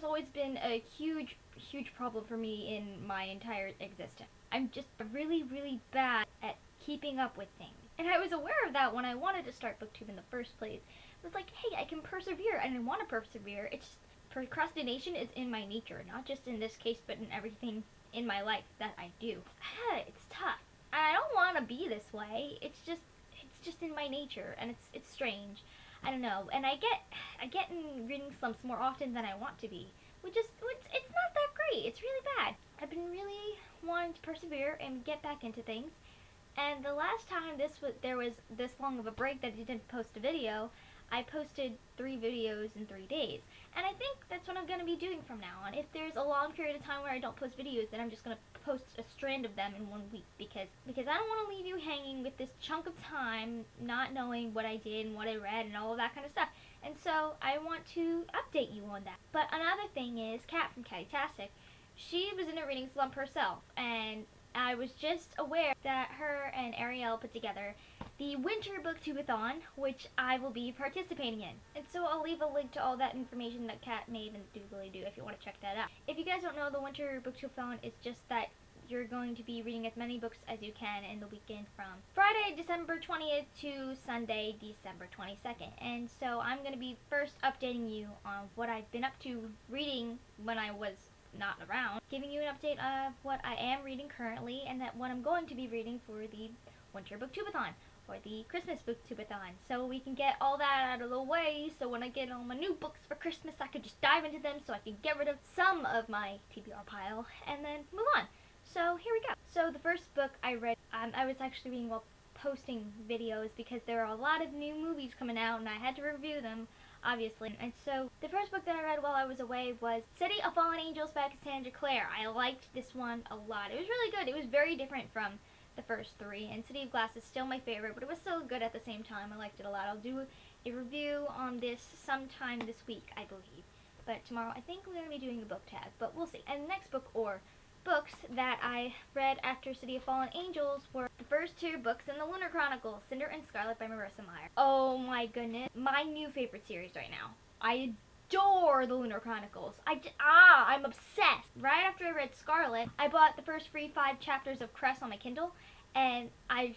always been a huge, huge problem for me in my entire existence. I'm just really, really bad at keeping up with things. And I was aware of that when I wanted to start Booktube in the first place. It was like, hey, I can persevere, and I want to persevere. It's just, procrastination is in my nature, not just in this case, but in everything in my life that I do. It's tough. I don't want to be this way. It's just in my nature, and it's strange. I don't know. And I get in reading slumps more often than I want to be, which is it's not that great. It's really bad. I've been really wanting to persevere and get back into things. And the last time there was this long of a break that I didn't post a video, I posted 3 videos in 3 days. And I think that's what I'm going to be doing from now on. If there's a long period of time where I don't post videos, then I'm just going to post a strand of them in 1 week, because I don't want to leave you hanging with this chunk of time not knowing what I did and what I read and all of that kind of stuff. And so I want to update you on that. But another thing is, Kat from Cattastic, she was in a reading slump herself, and I was just aware that her and Ariel put together the Winter Booktubeathon, which I will be participating in. And so I'll leave a link to all that information that Kat made and doodly-doo if you want to check that out. If you guys don't know, the Winter Booktubeathon is just that you're going to be reading as many books as you can in the weekend from Friday, December 20th to Sunday, December 22nd. And so I'm going to be first updating you on what I've been up to reading when I was not around, giving you an update of what I am reading currently and that what I'm going to be reading for the Winter Booktubeathon or the Christmas Booktubeathon, so we can get all that out of the way, so when I get all my new books for Christmas I could just dive into them, so I can get rid of some of my TBR pile and then move on. So here we go. So the first book I read, I was actually reading while posting videos because there are a lot of new movies coming out and I had to review them, obviously. And so the first book that I read while I was away was City of Fallen Angels by Cassandra Clare. I liked this one a lot. It was really good. It was very different from the first 3, and City of Glass is still my favorite, but it was still good at the same time. I liked it a lot. I'll do a review on this sometime this week, I believe. But tomorrow I think we're going to be doing a book tag, but we'll see. And the next book, or books, that I read after City of Fallen Angels were the first 2 books in the Lunar Chronicles, Cinder and Scarlet by Marissa Meyer. Oh my goodness, my new favorite series right now. I adore the Lunar Chronicles. I'm obsessed. Right after I read Scarlet, I bought the first free 5 chapters of Cress on my Kindle, and I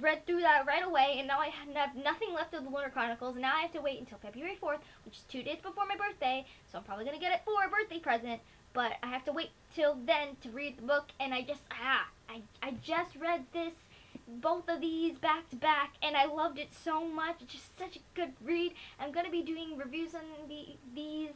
read through that right away, and now I have nothing left of the Lunar Chronicles, and now I have to wait until February 4th, which is 2 days before my birthday, so I'm probably going to get it for a birthday present, but I have to wait till then to read the book, and I just read both of these back to back, and I loved it so much. It's just such a good read. I'm going to be doing reviews on these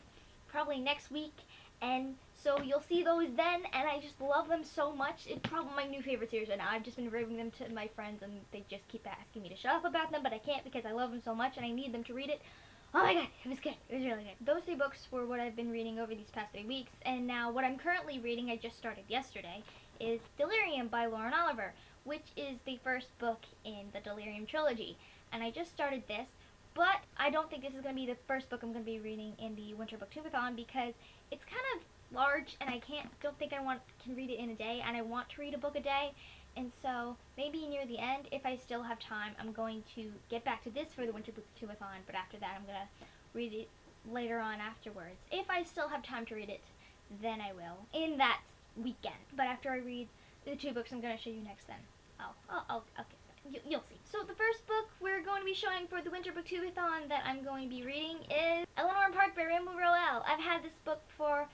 probably next week, and so you'll see those then, and I just love them so much. It's probably my new favorite series right now. I've just been raving them to my friends, and they just keep asking me to shut up about them, but I can't because I love them so much, and I need them to read it. Oh my god, it was good. It was really good. Those 3 books were what I've been reading over these past 3 weeks, and now what I'm currently reading, I just started yesterday, is Delirium by Lauren Oliver, which is the first book in the Delirium trilogy. And I just started this, but I don't think this is going to be the first book I'm going to be reading in the Winter Booktubeathon because it's kind of large, and I don't think I can read it in a day, and I want to read a book a day. And so maybe near the end, if I still have time, I'm going to get back to this for the Winter Booktubeathon, but after that I'm going to read it later on afterwards. If I still have time to read it, then I will, in that weekend. But after I read the 2 books I'm going to show you next then, you'll see. So the first book we're going to be showing for the Winter Booktubeathon that I'm going to be reading is Eleanor Park by Rainbow Rowell. I've had this book for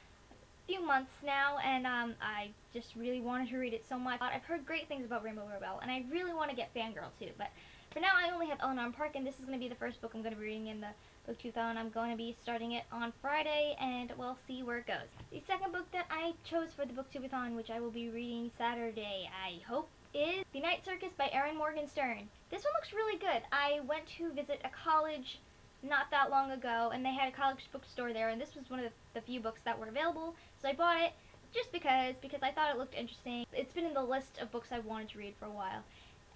few months now, and I just really wanted to read it so much. I've heard great things about Rainbow Rowell, and I really want to get Fangirl too, but for now I only have Eleanor Park, and this is going to be the first book I'm going to be reading in the Booktubeathon. I'm going to be starting it on Friday, and we'll see where it goes. The second book that I chose for the Booktubeathon, which I will be reading Saturday, I hope, is The Night Circus by Erin Morgenstern. This one looks really good. I went to visit a college not that long ago, and they had a college bookstore there, and this was one of the few books that were available, so I bought it just because I thought it looked interesting. It's been in the list of books I've wanted to read for a while,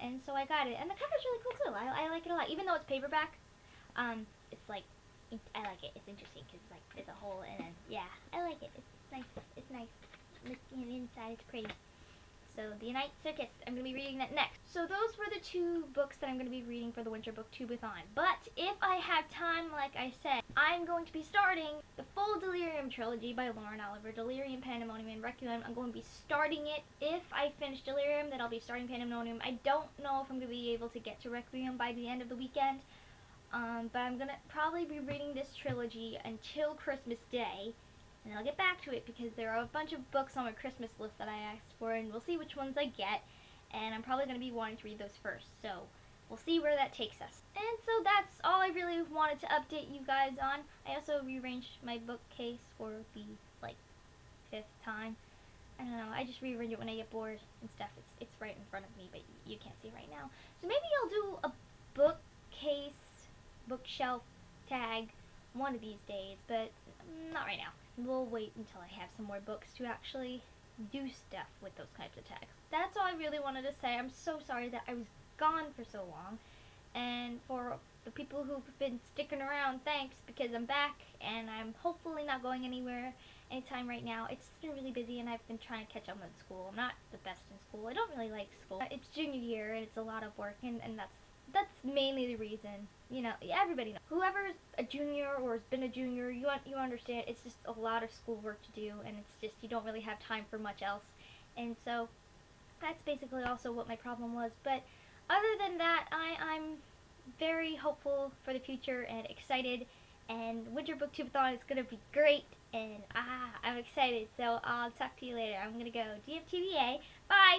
and so I got it, and the cover's really cool too. I like it a lot, even though it's paperback. It's like, I like it. It's interesting because like there's a hole, and then yeah, I like it. It's nice. It's nice. Looking inside, it's pretty. So The Night Circus, I'm going to be reading that next. So those were the 2 books that I'm going to be reading for the Winter Booktubeathon. But if I have time, like I said, I'm going to be starting the full Delirium trilogy by Lauren Oliver, Delirium, Pandemonium, and Requiem. I'm going to be starting it. If I finish Delirium, then I'll be starting Pandemonium. I don't know if I'm going to be able to get to Requiem by the end of the weekend, but I'm going to probably be reading this trilogy until Christmas Day, and I'll get back to it because there are a bunch of books on my Christmas list that I asked for, and we'll see which ones I get, and I'm probably going to be wanting to read those first, so we'll see where that takes us. And so that's all I really wanted to update you guys on. I also rearranged my bookcase for the, like, 5th time. I don't know, I just rearrange it when I get bored and stuff. It's right in front of me, but you can't see right now. So maybe I'll do a bookcase, bookshelf tag one of these days, but not right now. We'll wait until I have some more books to actually do stuff with those types of tags. That's all I really wanted to say. I'm so sorry that I was gone for so long, and for the people who've been sticking around, thanks, because I'm back and I'm hopefully not going anywhere anytime right now. It's been really busy and I've been trying to catch up with school. I'm not the best in school. I don't really like school. It's junior year and it's a lot of work, and that's mainly the reason. You know, everybody knows. Whoever's a junior or has been a junior, you understand it's just a lot of schoolwork to do, and it's just you don't really have time for much else. And so that's basically also what my problem was. But other than that, I'm very hopeful for the future and excited, and Winter Booktubeathon is going to be great, and I'm excited. So I'll talk to you later. I'm going to go DFTBA. Bye!